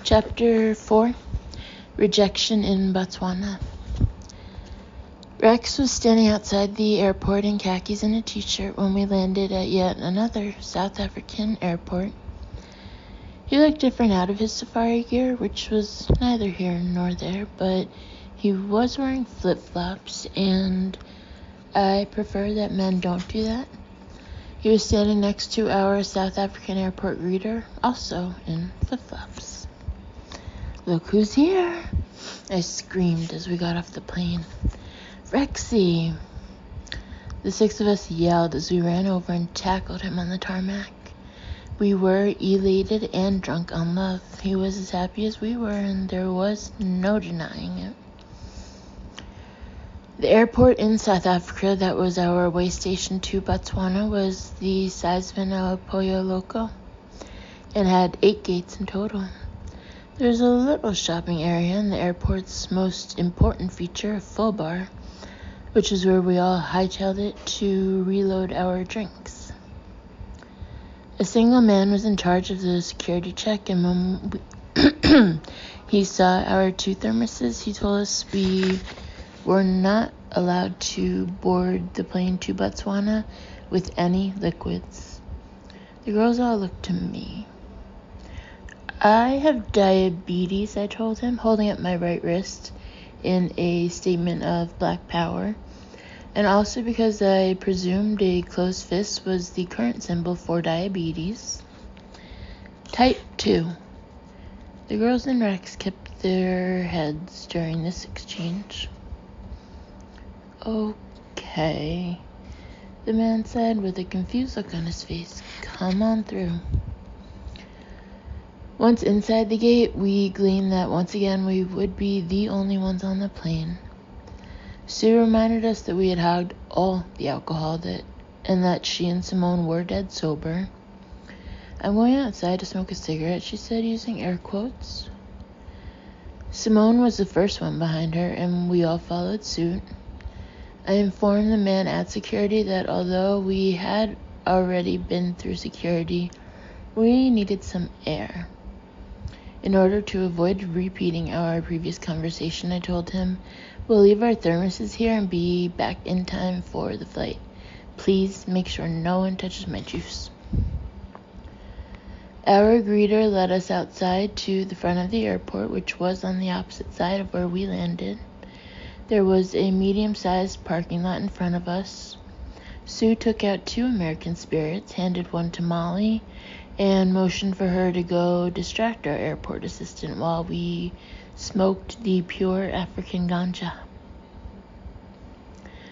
Chapter 4, Rejection in Botswana. Rex was standing outside the airport in khakis and a t-shirt when we landed at yet another South African airport. He looked different out of his safari gear, which was neither here nor there, but he was wearing flip-flops, and I prefer that men don't do that. He was standing next to our South African airport greeter, also in flip-flops. "Look who's here!" I screamed as we got off the plane. "Rexy!" The six of us yelled as we ran over and tackled him on the tarmac. We were elated and drunk on love. He was as happy as we were, and there was no denying it. The airport in South Africa that was our way station to Botswana was the size of an El Pollo Loco and had 8 gates in total. There's a little shopping area in the airport's most important feature, a full bar, which is where we all hightailed it to reload our drinks. A single man was in charge of the security check, and when he saw our 2 thermoses, he told us we were not allowed to board the plane to Botswana with any liquids. The girls all looked to me. "I have diabetes," I told him, holding up my right wrist in a statement of black power, and also because I presumed a closed fist was the current symbol for diabetes. "Type 2. The girls and Rex kept their heads during this exchange. "Okay," the man said with a confused look on his face. "Come on through." Once inside the gate, we gleaned that once again we would be the only ones on the plane. Sue reminded us that we had hogged all the alcohol and that she and Simone were dead sober. "I'm going outside to smoke a cigarette," she said, using air quotes. Simone was the first one behind her, and we all followed suit. I informed the man at security that although we had already been through security, we needed some air. In order to avoid repeating our previous conversation, I told him, "We'll leave our thermoses here and be back in time for the flight. Please make sure no one touches my juice." Our greeter led us outside to the front of the airport, which was on the opposite side of where we landed. There was a medium-sized parking lot in front of us. Sue took out 2 American spirits, handed one to Molly, and motioned for her to go distract our airport assistant while we smoked the pure African ganja.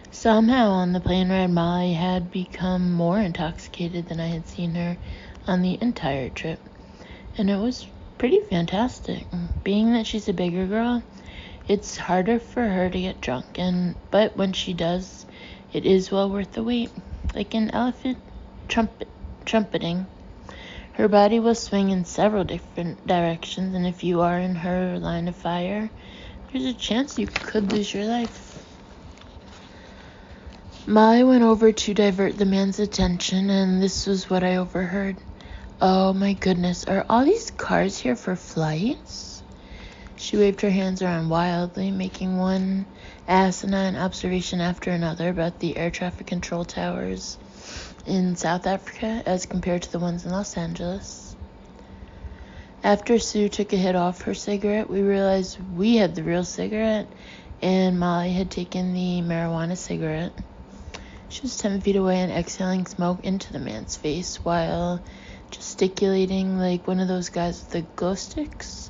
Somehow on the plane ride, Molly had become more intoxicated than I had seen her on the entire trip, and it was pretty fantastic. Being that she's a bigger girl, it's harder for her to get drunk, but when she does, it is well worth the wait, like an elephant trumpeting. Her body will swing in several different directions, and if you are in her line of fire, there's a chance you could lose your life. Molly went over to divert the man's attention, and this was what I overheard. "Oh my goodness, are all these cars here for flights?" She waved her hands around wildly, making one asinine observation after another about the air traffic control towers in South Africa as compared to the ones in Los Angeles. After Sue took a hit off her cigarette, we realized we had the real cigarette and Molly had taken the marijuana cigarette. She was 10 feet away and exhaling smoke into the man's face while gesticulating like one of those guys with the glow sticks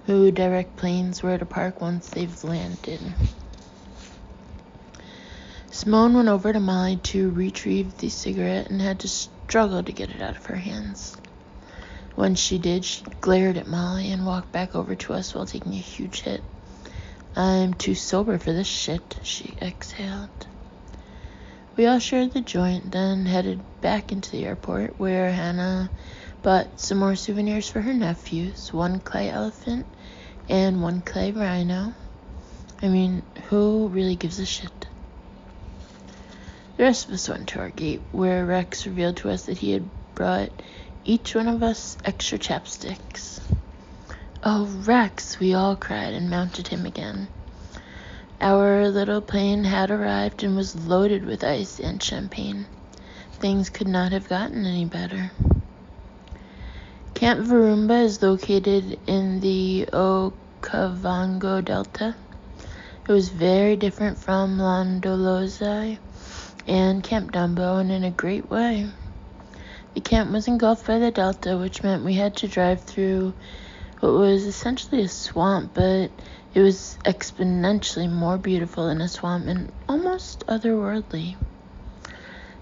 who direct planes where to park once they've landed. Simone went over to Molly to retrieve the cigarette and had to struggle to get it out of her hands. When she did, she glared at Molly and walked back over to us while taking a huge hit. "I'm too sober for this shit," she exhaled. We all shared the joint, then headed back into the airport, where Hannah bought some more souvenirs for her nephews, 1 clay elephant and 1 clay rhino. I mean, who really gives a shit? The rest of us went to our gate, where Rex revealed to us that he had brought each one of us extra chapsticks. "Oh, Rex!" we all cried and mounted him again. Our little plane had arrived and was loaded with ice and champagne. Things could not have gotten any better. Camp Virumba is located in the Okavango Delta. It was very different from Londolozi and Camp Dumbo, and in a great way. The camp was engulfed by the delta, which meant we had to drive through what was essentially a swamp, but it was exponentially more beautiful than a swamp and almost otherworldly.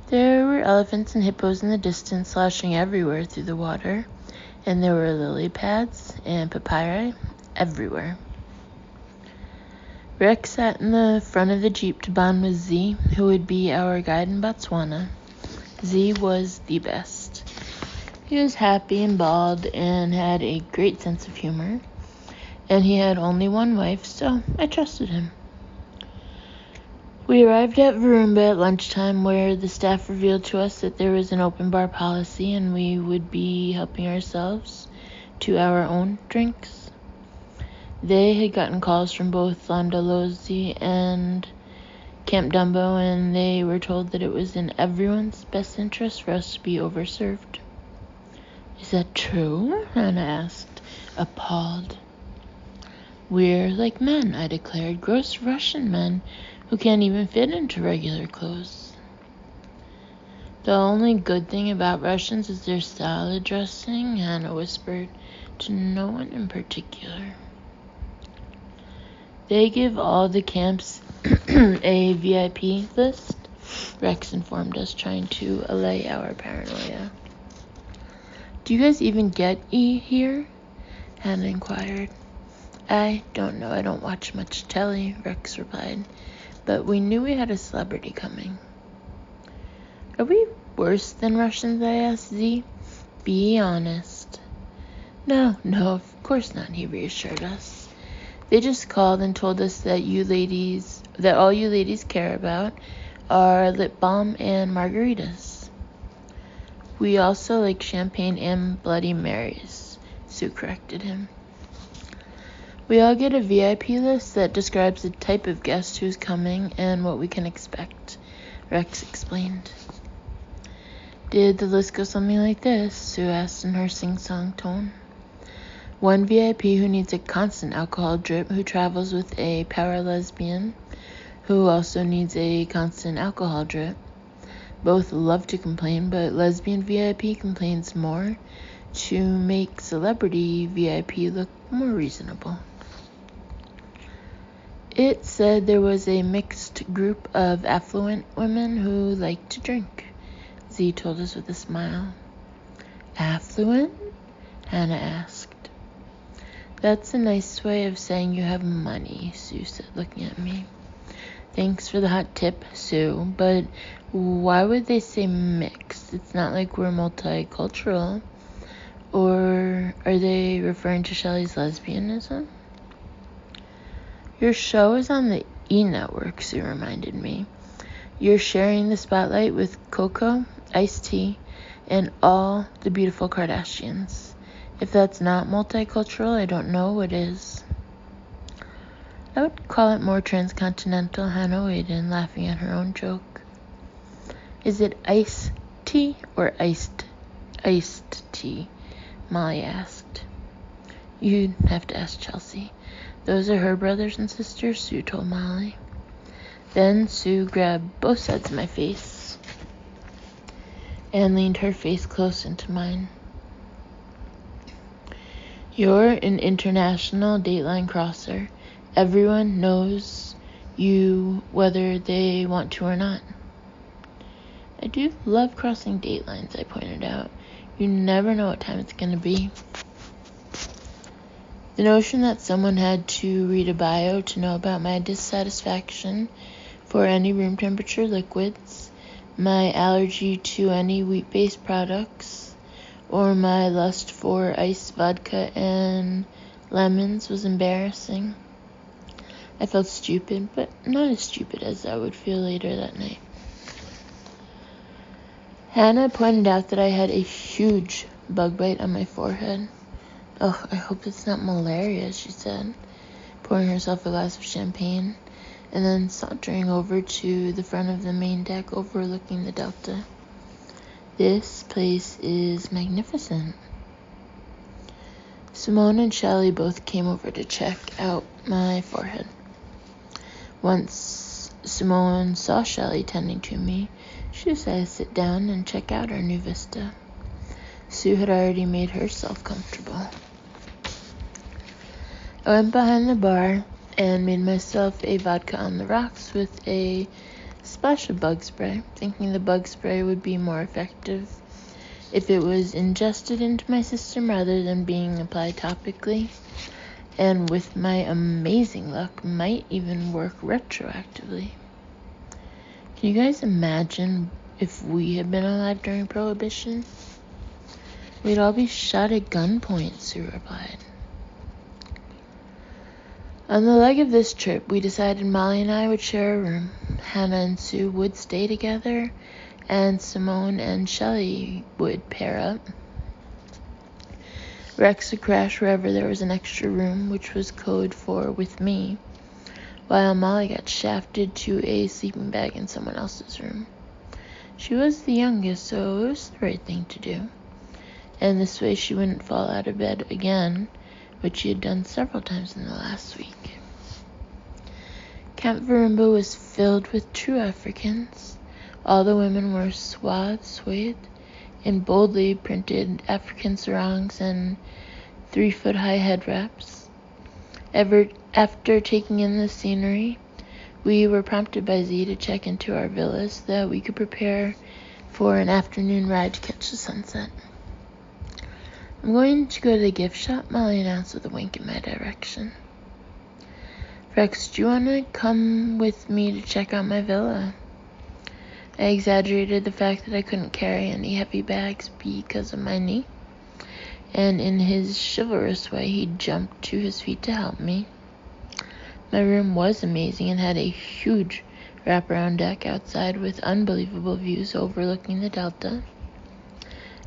There were elephants and hippos in the distance sloshing everywhere through the water, and there were lily pads and papyri everywhere. Rex sat in the front of the jeep to bond with Z, who would be our guide in Botswana. Z was the best. He was happy and bald and had a great sense of humor, and he had only one wife, so I trusted him. We arrived at Virumba at lunchtime, where the staff revealed to us that there was an open bar policy and we would be helping ourselves to our own drinks. They had gotten calls from both Londolozi and Camp Dumbo, and they were told that it was in everyone's best interest for us to be overserved. "Is that true?" Hannah asked, appalled. "We're like men," I declared, "gross Russian men who can't even fit into regular clothes. The only good thing about Russians is their salad dressing," Hannah whispered, to no one in particular. "They give all the camps a VIP list," Rex informed us, trying to allay our paranoia. "Do you guys even get E here?" Hannah inquired. "I don't know. I don't watch much telly," Rex replied. "But we knew we had a celebrity coming." "Are we worse than Russians?" I asked Z. "Be honest." No, of course not," he reassured us. "They just called and told us that all you ladies care about are lip balm and margaritas. We also like champagne and Bloody Marys," Sue corrected him. "We all get a VIP list that describes the type of guest who's coming and what we can expect," Rex explained. "Did the list go something like this?" Sue asked in her sing-song tone. "One VIP who needs a constant alcohol drip, who travels with a power lesbian, who also needs a constant alcohol drip. Both love to complain, but lesbian VIP complains more to make celebrity VIP look more reasonable." It said there was a mixed group of affluent women who liked to drink, Z told us with a smile. "Affluent?" Hannah asked. "That's a nice way of saying you have money," Sue said, looking at me. "Thanks for the hot tip, Sue, but why would they say mixed? It's not like we're multicultural. Or are they referring to Shelley's lesbianism?" "Your show is on the E! Network," Sue reminded me. "You're sharing the spotlight with Coco, Ice-T, and all the beautiful Kardashians. If that's not multicultural, I don't know what is." "I would call it more transcontinental," Hannah weighed in, laughing at her own joke. "Is it iced tea or iced tea?" Molly asked. "You'd have to ask Chelsea. Those are her brothers and sisters," Sue told Molly. Then Sue grabbed both sides of my face and leaned her face close into mine. "You're an international Dateline crosser. Everyone knows you whether they want to or not." "I do love crossing Datelines," I pointed out. "You never know what time it's going to be." The notion that someone had to read a bio to know about my dissatisfaction for any room temperature liquids, my allergy to any wheat-based products, or my lust for iced vodka and lemons was embarrassing. I felt stupid, but not as stupid as I would feel later that night. Hannah pointed out that I had a huge bug bite on my forehead. "Oh, I hope it's not malaria," she said, pouring herself a glass of champagne, and then sauntering over to the front of the main deck overlooking the delta. "This place is magnificent." Simone and Shelley both came over to check out my forehead. Once Simone saw Shelley tending to me, she decided to sit down and check out our new vista. Sue had already made herself comfortable. I went behind the bar and made myself a vodka on the rocks with a splash of bug spray, thinking the bug spray would be more effective if it was ingested into my system rather than being applied topically, and with my amazing luck, might even work retroactively. Can you guys imagine if we had been alive during Prohibition? We'd all be shot at gunpoint, Sue replied. On the leg of this trip, we decided Molly and I would share a room. Hannah and Sue would stay together, and Simone and Shelley would pair up. Rex would crash wherever there was an extra room, which was code for "with me," while Molly got shafted to a sleeping bag in someone else's room. She was the youngest, so it was the right thing to do, and this way she wouldn't fall out of bed again, which she had done several times in the last week. Camp Verimba was filled with true Africans. All the women were swathed in boldly printed African sarongs and 3-foot-high head wraps. After taking in the scenery, we were prompted by Z to check into our villas so that we could prepare for an afternoon ride to catch the sunset. "I'm going to go to the gift shop," Molly announced with a wink in my direction. "Rex, do you want to come with me to check out my villa?" I exaggerated the fact that I couldn't carry any heavy bags because of my knee, and in his chivalrous way, he jumped to his feet to help me. My room was amazing and had a huge wraparound deck outside with unbelievable views overlooking the delta.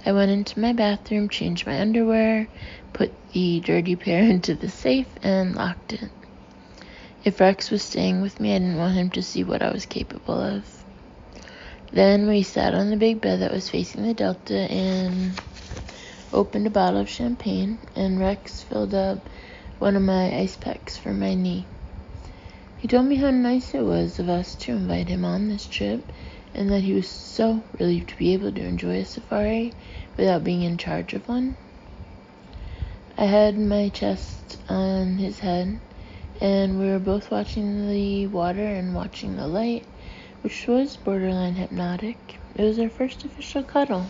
I went into my bathroom, changed my underwear, put the dirty pair into the safe, and locked it. If Rex was staying with me, I didn't want him to see what I was capable of. Then we sat on the big bed that was facing the delta and opened a bottle of champagne, and Rex filled up one of my ice packs for my knee. He told me how nice it was of us to invite him on this trip, and that he was so relieved to be able to enjoy a safari without being in charge of one. I had my chest on his head, and we were both watching the water and watching the light, which was borderline hypnotic. It was our first official cuddle.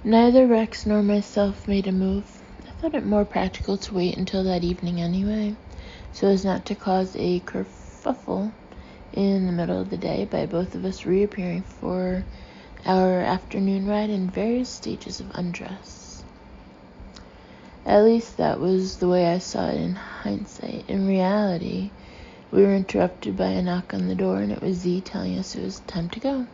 Neither Rex nor myself made a move. I thought it more practical to wait until that evening anyway, so as not to cause a kerfuffle in the middle of the day by both of us reappearing for our afternoon ride in various stages of undress. At least that was the way I saw it in hindsight. In reality, we were interrupted by a knock on the door, and it was Z telling us it was time to go.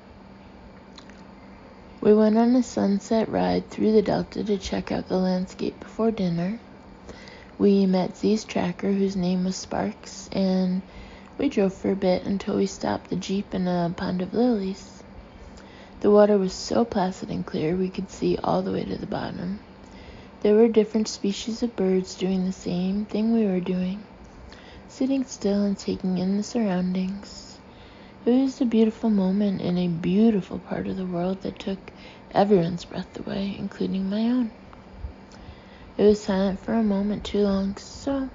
We went on a sunset ride through the delta to check out the landscape before dinner. We met Z's tracker, whose name was Sparks, and we drove for a bit until we stopped the Jeep in a pond of lilies. The water was so placid and clear we could see all the way to the bottom. There were different species of birds doing the same thing we were doing, sitting still and taking in the surroundings. It was a beautiful moment in a beautiful part of the world that took everyone's breath away, including my own. It was silent for a moment too long, so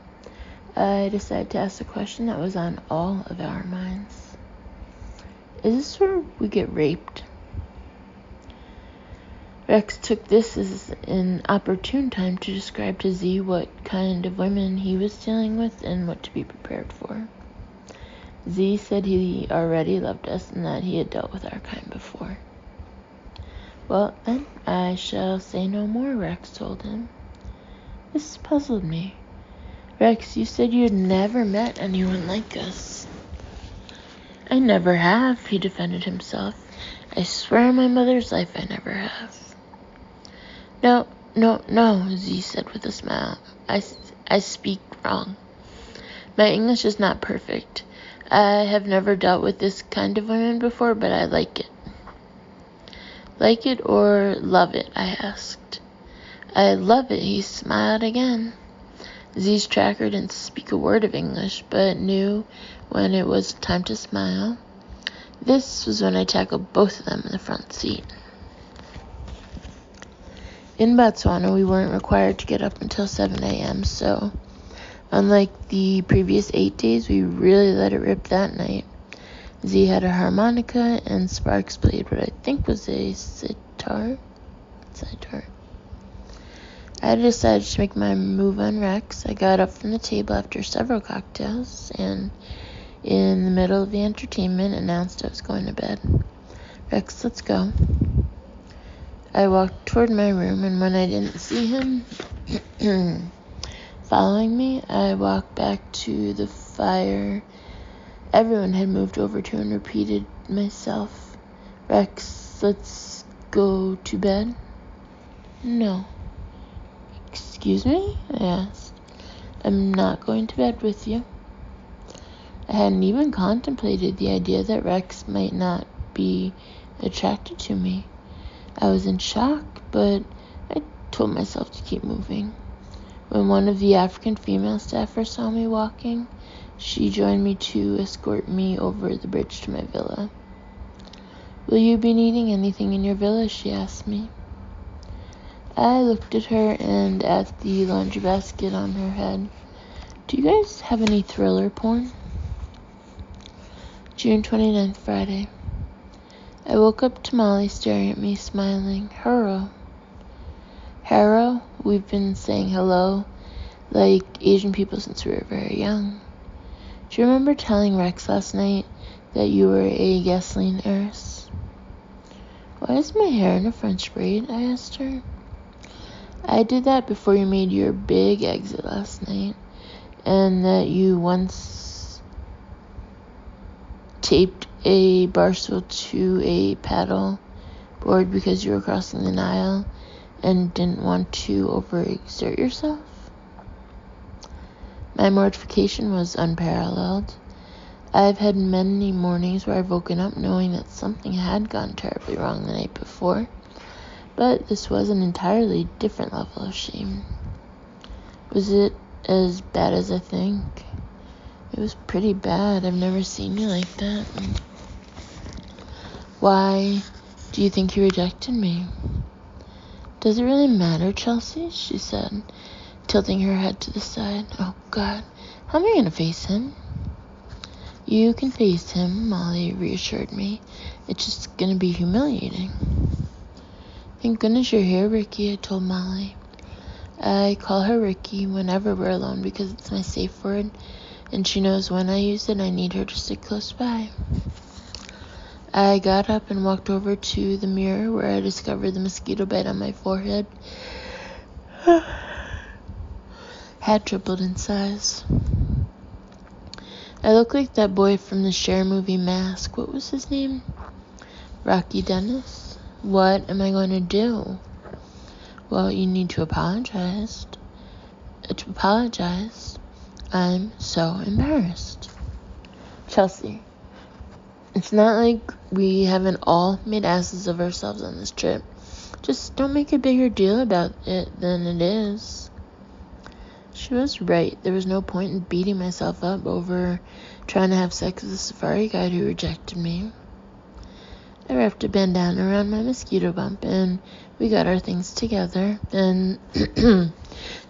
I decided to ask the question that was on all of our minds. Is this where we get raped? Rex took this as an opportune time to describe to Z what kind of women he was dealing with and what to be prepared for. Z said he already loved us and that he had dealt with our kind before. Well, then, I shall say no more, Rex told him. This puzzled me. Rex, you said you had never met anyone like us. I never have, he defended himself. I swear on my mother's life I never have. No, No, Z said with a smile. I speak wrong. My English is not perfect. I have never dealt with this kind of women before, but I like it. Like it or love it? I asked. I love it, he smiled again. Z's tracker didn't speak a word of English, but knew when it was time to smile. This was when I tackled both of them in the front seat. In Botswana, we weren't required to get up until 7 a.m., so unlike the previous 8 days, we really let it rip that night. Z had a harmonica, and Sparks played what I think was a sitar. I decided to make my move on Rex. I got up from the table after several cocktails, and in the middle of the entertainment, announced I was going to bed. Rex, let's go. I walked toward my room, and when I didn't see him following me, I walked back to the fire everyone had moved over to and repeated myself. Rex, let's go to bed. No. Excuse me? I asked. I'm not going to bed with you. I hadn't even contemplated the idea that Rex might not be attracted to me. I was in shock, but I told myself to keep moving. When one of the African female staffers saw me walking, she joined me to escort me over the bridge to my villa. Will you be needing anything in your villa? She asked me. I looked at her and at the laundry basket on her head. Do you guys have any thriller porn? June 29th, Friday. I woke up to Molly staring at me, smiling. Haro. Haro? We've been saying hello like Asian people since we were very young. Do you remember telling Rex last night that you were a gasoline heiress? Why is my hair in a French braid? I asked her. I did that before you made your big exit last night, and that you once taped a bar stool to a paddle board because you were crossing the Nile and didn't want to overexert yourself. My mortification was unparalleled. I've had many mornings where I've woken up knowing that something had gone terribly wrong the night before, but this was an entirely different level of shame. Was it as bad as I think? It was pretty bad. I've never seen you like that. Why do you think he rejected me? Does it really matter, Chelsea? She said, tilting her head to the side. Oh, God. How am I going to face him? You can face him, Molly reassured me. It's just going to be humiliating. Thank goodness you're here, Ricky, I told Molly. I call her Ricky whenever we're alone because it's my safe word, and she knows when I use it I need her to stick close by. I got up and walked over to the mirror where I discovered the mosquito bite on my forehead had tripled in size. I look like that boy from the Cher movie Mask. What was his name? Rocky Dennis. What am I going to do? Well, you need to apologize. I'm so embarrassed. Chelsea, it's not like we haven't all made asses of ourselves on this trip. Just don't make a bigger deal about it than it is. She was right. There was no point in beating myself up over trying to have sex with a safari guide who rejected me. I wrapped a bandana around my mosquito bump, and we got our things together, then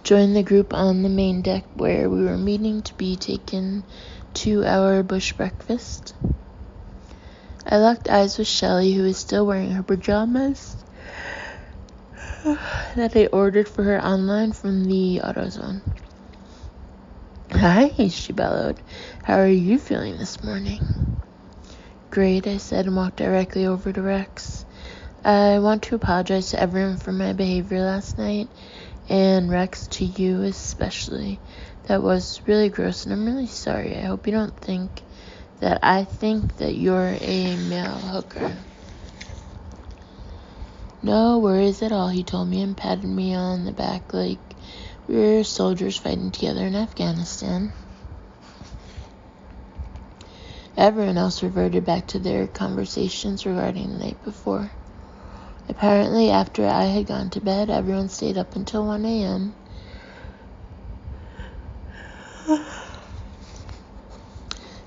joined the group on the main deck where we were meeting to be taken to our bush breakfast. I locked eyes with Shelley, who was still wearing her pajamas that I ordered for her online from the AutoZone. Hi, she bellowed. How are you feeling this morning? Great, I said, and walked directly over to Rex. I want to apologize to everyone for my behavior last night, and Rex, to you especially. That was really gross, and I'm really sorry. I hope you don't think that I think that you're a male hooker. No worries at all, he told me and patted me on the back like we were soldiers fighting together in Afghanistan. Everyone else reverted back to their conversations regarding the night before. Apparently, after I had gone to bed, everyone stayed up until 1 a.m.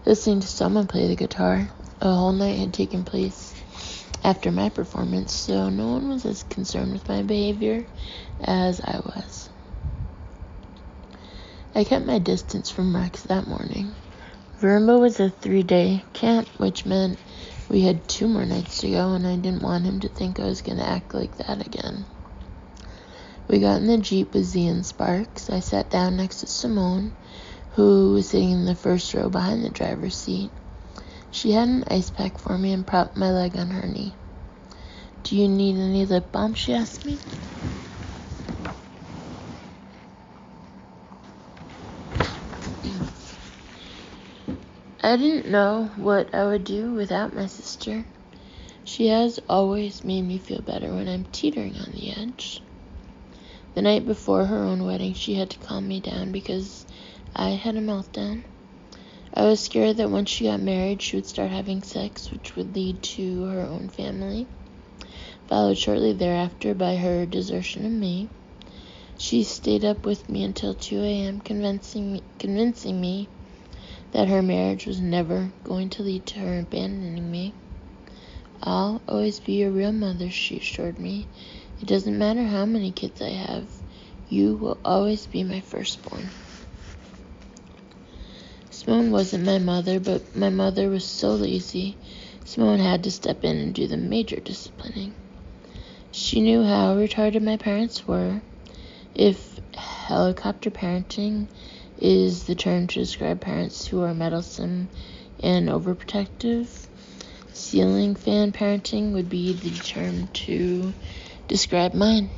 listening to someone play the guitar. A whole night had taken place after my performance, so no one was as concerned with my behavior as I was. I kept my distance from Rex that morning. Vermba was a 3-day camp, which meant we had 2 more nights to go, and I didn't want him to think I was going to act like that again. We got in the Jeep with Z and Sparks. I sat down next to Simone, who was sitting in the first row behind the driver's seat. She had an ice pack for me and propped my leg on her knee. "Do you need any lip balm?" she asked me. I didn't know what I would do without my sister. She has always made me feel better when I'm teetering on the edge. The night before her own wedding, she had to calm me down because I had a meltdown. I was scared that once she got married, she would start having sex, which would lead to her own family, followed shortly thereafter by her desertion of me. She stayed up with me until 2 a.m., convincing me that her marriage was never going to lead to her abandoning me. "I'll always be your real mother," she assured me. "It doesn't matter how many kids I have. You will always be my firstborn." Simone wasn't my mother, but my mother was so lazy, Simone had to step in and do the major disciplining. She knew how retarded my parents were. If helicopter parenting is the term to describe parents who are meddlesome and overprotective, ceiling fan parenting would be the term to describe mine.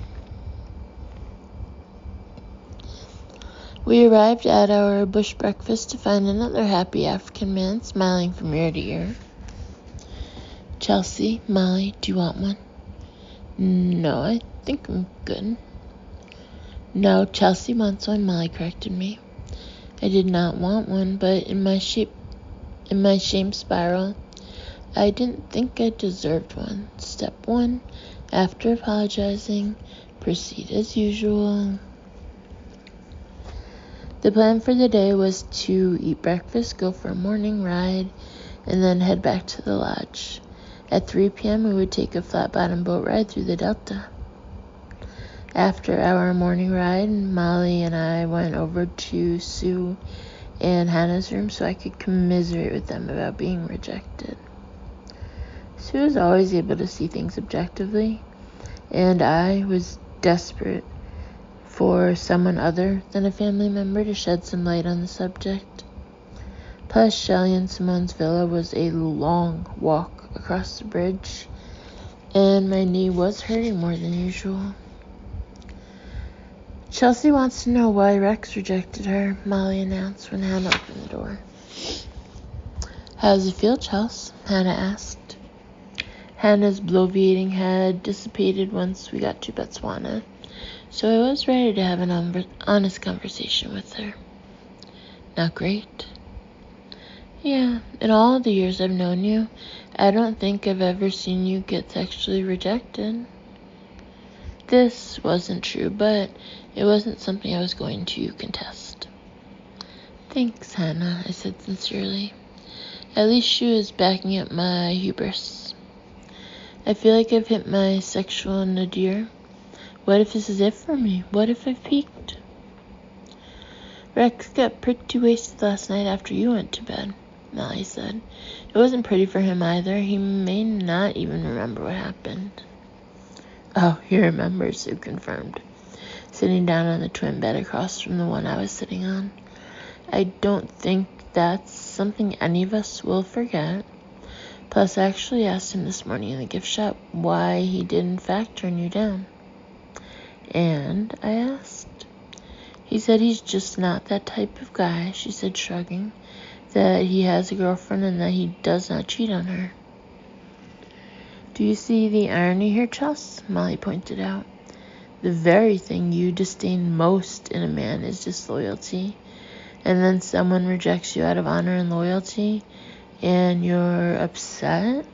We arrived at our bush breakfast to find another happy African man smiling from ear to ear. "Chelsea, Molly, do you want one?" "No, I think I'm good." "No, Chelsea wants one," Molly corrected me. I did not want one, but in my shame spiral, I didn't think I deserved one. Step 1, after apologizing, proceed as usual. The plan for the day was to eat breakfast, go for a morning ride, and then head back to the lodge. At 3 p.m., we would take a flat-bottom boat ride through the Delta. After our morning ride, Molly and I went over to Sue and Hannah's room so I could commiserate with them about being rejected. Sue was always able to see things objectively, and I was desperate for someone other than a family member to shed some light on the subject. Plus, Shelley and Simone's villa was a long walk across the bridge, and my knee was hurting more than usual. "Chelsea wants to know why Rex rejected her," Molly announced when Hannah opened the door. "How does it feel, Chelsea?" Hannah asked. Hannah's bloviating had dissipated once we got to Botswana, so I was ready to have an honest conversation with her. "Not great." "Yeah, in all the years I've known you, I don't think I've ever seen you get sexually rejected." This wasn't true, but it wasn't something I was going to contest. "Thanks, Hannah," I said sincerely. At least she was backing up my hubris. "I feel like I've hit my sexual nadir. What if this is it for me? What if I've peaked?" "Rex got pretty wasted last night after you went to bed," Molly said. "It wasn't pretty for him either. He may not even remember what happened." "Oh, he remembers," Sue confirmed, sitting down on the twin bed across from the one I was sitting on. "I don't think that's something any of us will forget. Plus, I actually asked him this morning in the gift shop why he did in fact turn you down." "And?" I asked. "He said he's just not that type of guy," she said, shrugging, "that he has a girlfriend and that he does not cheat on her." Do you see the irony here, Chels? Molly pointed out. The very thing you disdain most in a man is disloyalty, and then someone rejects you out of honor and loyalty, and you're upset?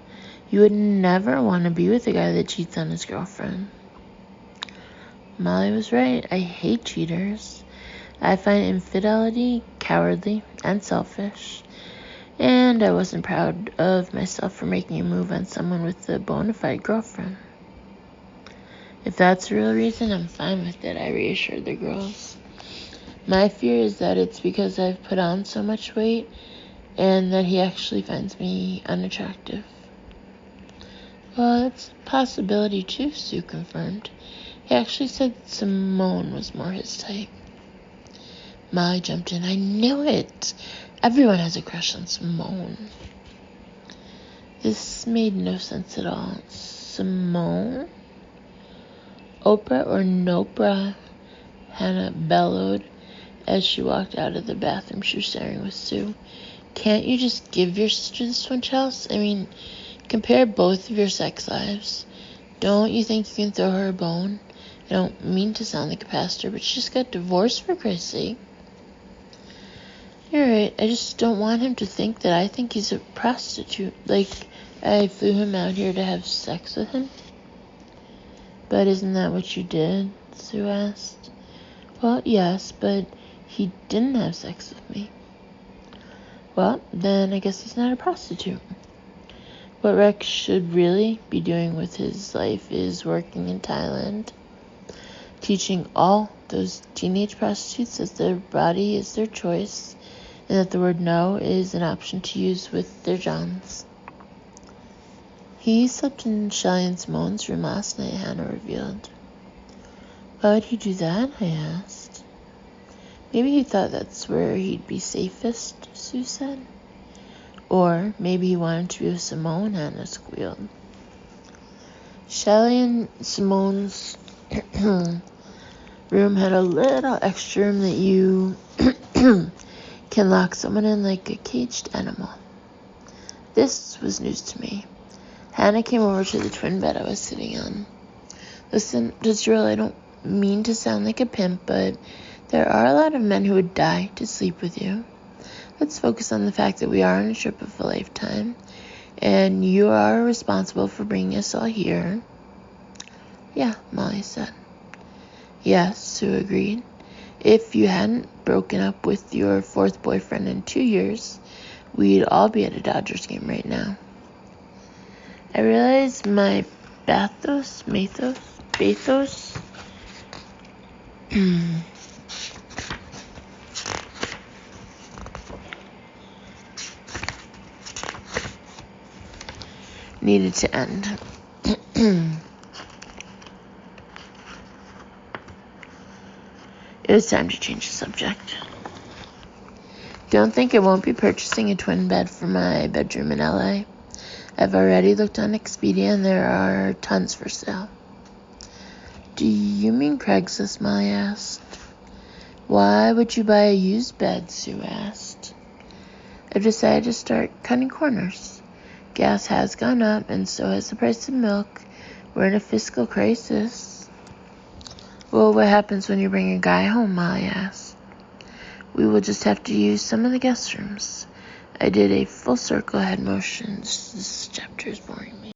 You would never want to be with a guy that cheats on his girlfriend. Molly was right. I hate cheaters. I find infidelity cowardly and selfish, and I wasn't proud of myself for making a move on someone with a bona fide girlfriend. If that's the real reason, I'm fine with it, I reassured the girls. My fear is that it's because I've put on so much weight and that he actually finds me unattractive. Well, that's a possibility too, Sue confirmed. He actually said Simone was more his type. Molly jumped in. I knew it. Everyone has a crush on Simone. This made no sense at all. Simone? Oprah or Nopra? Hannah bellowed as she walked out of the bathroom she was sharing with Sue. Can't you just give your sister this one, Chelsea? I mean, compare both of your sex lives. Don't you think you can throw her a bone? I don't mean to sound like a pastor, but she just got divorced, for Christ's sake. You're right. I just don't want him to think that I think he's a prostitute. Like, I flew him out here to have sex with him. But isn't that what you did? Sue asked. Well, yes, but he didn't have sex with me. Well, then I guess he's not a prostitute. What Rex should really be doing with his life is working in Thailand, teaching all those teenage prostitutes that their body is their choice and that the word no is an option to use with their johns. He slept in Shelley and Simone's room last night, Hannah revealed. Why would he do that? I asked. Maybe he thought that's where he'd be safest, Sue said. Or maybe he wanted to be with Simone, Hannah squealed. Shelley and Simone's room had a little extra room that you can lock someone in like a caged animal. This was news to me. Hannah came over to the twin bed I was sitting on. Listen, Jezreel, I don't mean to sound like a pimp, but there are a lot of men who would die to sleep with you. Let's focus on the fact that we are on a trip of a lifetime, and you are responsible for bringing us all here. Yeah, Molly said. Yes, Sue agreed. If you hadn't broken up with your fourth boyfriend in 2 years, we'd all be at a Dodgers game right now. I realized my bathos needed to end. It was time to change the subject. Don't think I won't be purchasing a twin bed for my bedroom in LA. I've already looked on Expedia and there are tons for sale. Do you mean Craigslist? Molly asked. Why would you buy a used bed? Sue asked. I've decided to start cutting corners. Gas has gone up and so has the price of milk. We're in a fiscal crisis. Well, what happens when you bring a guy home? Molly asked. We will just have to use some of the guest rooms. I did a full circle head motion. This chapter is boring me.